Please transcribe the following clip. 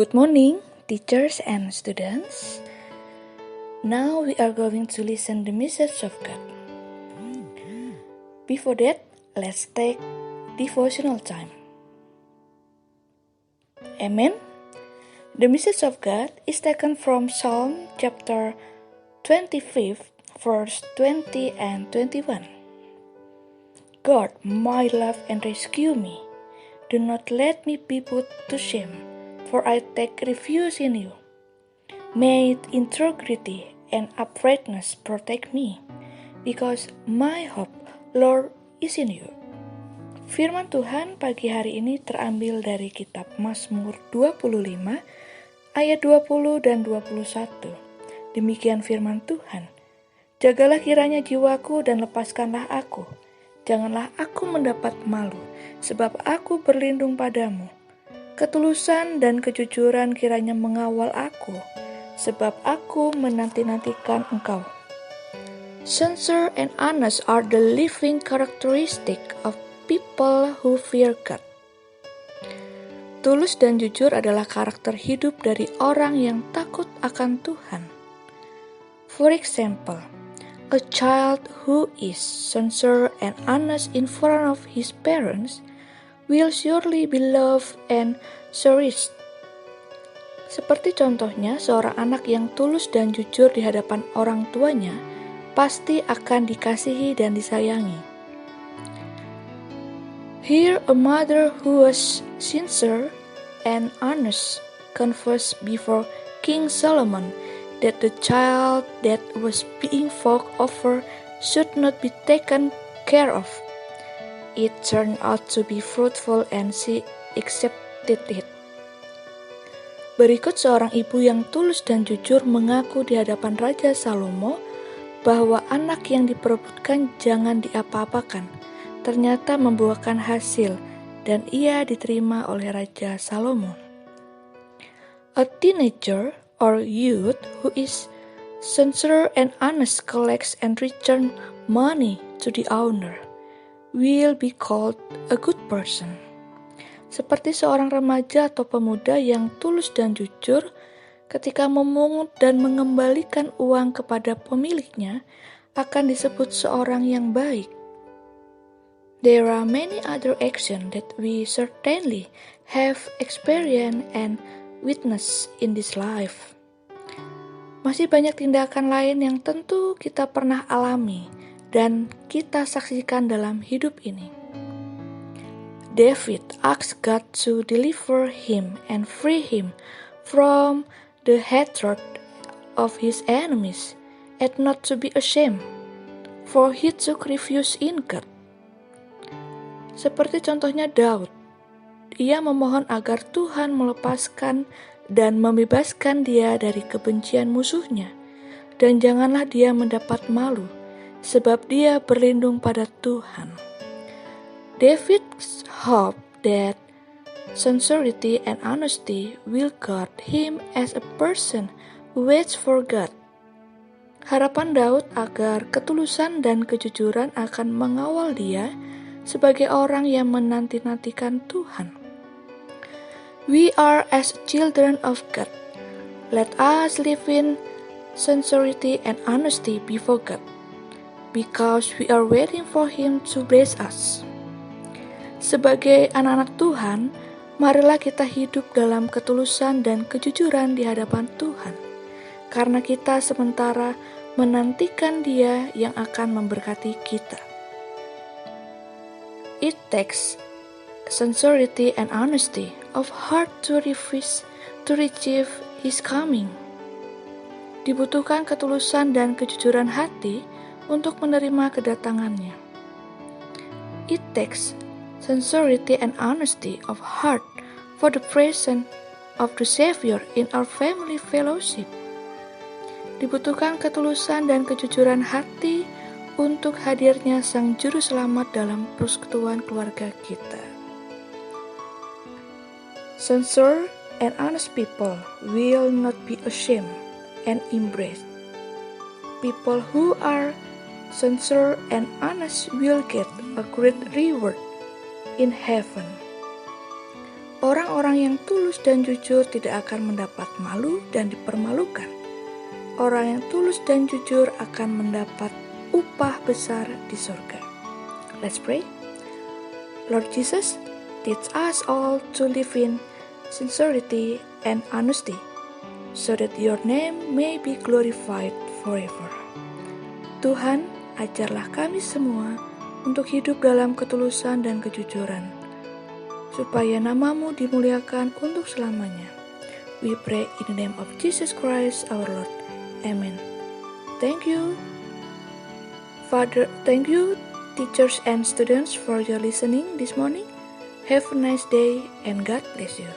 Good morning, teachers and students. Now we are going to listen the message of God. Before that, let's take devotional time. Amen. The message of God is taken from Psalm chapter 25, verse 20 and 21. God, my love and rescue me. Do not let me be put to shame, for I take refuge in you. May integrity and uprightness protect me, because my hope, Lord, is in you. Firman Tuhan pagi hari ini terambil dari kitab Mazmur 25, ayat 20 dan 21. Demikian firman Tuhan, jagalah kiranya jiwaku dan lepaskanlah aku. Janganlah aku mendapat malu, sebab aku berlindung padamu. Ketulusan dan kejujuran kiranya mengawal aku, sebab aku menanti-nantikan engkau. Sincere and honest are the living characteristic of people who fear God. Tulus dan jujur adalah karakter hidup dari orang yang takut akan Tuhan. For example, a child who is sincere and honest in front of his parents will surely be loved and cherished. Seperti contohnya, seorang anak yang tulus dan jujur di hadapan orang tuanya pasti akan dikasihi dan disayangi. Here, a mother who was sincere and honest confessed before King Solomon that the child that was being fought over should not be taken care of. It turned out to be fruitful and she accepted it. Berikut seorang ibu yang tulus dan jujur mengaku di hadapan Raja Salomo bahwa anak yang diperebutkan jangan diapa-apakan. Ternyata membuahkan hasil dan ia diterima oleh Raja Salomo. A teenager or youth who is sincere and honest collects and return money to the owner will be called a good person. Seperti seorang remaja atau pemuda yang tulus dan jujur ketika memungut dan mengembalikan uang kepada pemiliknya akan disebut seorang yang baik. There are many other actions that we certainly have experienced and witnessed in this life. Masih banyak tindakan lain yang tentu kita pernah alami dan kita saksikan dalam hidup ini. David asked God to deliver him and free him from the hatred of his enemies and not to be ashamed, for he took refuge in God. Seperti contohnya Daud, ia memohon agar Tuhan melepaskan dan membebaskan dia dari kebencian musuhnya, dan janganlah dia mendapat malu, sebab dia berlindung pada Tuhan. David hoped that sincerity and honesty will guard him as a person who waits for God. Harapan Daud agar ketulusan dan kejujuran akan mengawal dia sebagai orang yang menanti-nantikan Tuhan. We are as children of God. Let us live in sincerity and honesty before God, because we are waiting for Him to bless us. Sebagai anak-anak Tuhan, marilah kita hidup dalam ketulusan dan kejujuran di hadapan Tuhan, karena kita sementara menantikan Dia yang akan memberkati kita. It takes sincerity and honesty of heart to receive His coming. Dibutuhkan ketulusan dan kejujuran hati untuk menerima kedatangannya. It takes sincerity and honesty of heart for the presence of the Savior in our family fellowship. Dibutuhkan ketulusan dan kejujuran hati untuk hadirnya Sang Juru Selamat dalam persekutuan keluarga kita. Sincere and honest people will not be ashamed and embraced. People who are sincere and honest will get a great reward in heaven. Orang-orang yang tulus dan jujur tidak akan mendapat malu dan dipermalukan. Orang yang tulus dan jujur akan mendapat upah besar di surga. Let's pray. Lord Jesus, teach us all to live in sincerity and honesty, so that your name may be glorified forever. Tuhan, ajarlah kami semua untuk hidup dalam ketulusan dan kejujuran, supaya namamu dimuliakan untuk selamanya. We pray in the name of Jesus Christ our Lord. Amen. Thank you, Father. Thank you, teachers and students, for your listening this morning. Have a nice day and God bless you.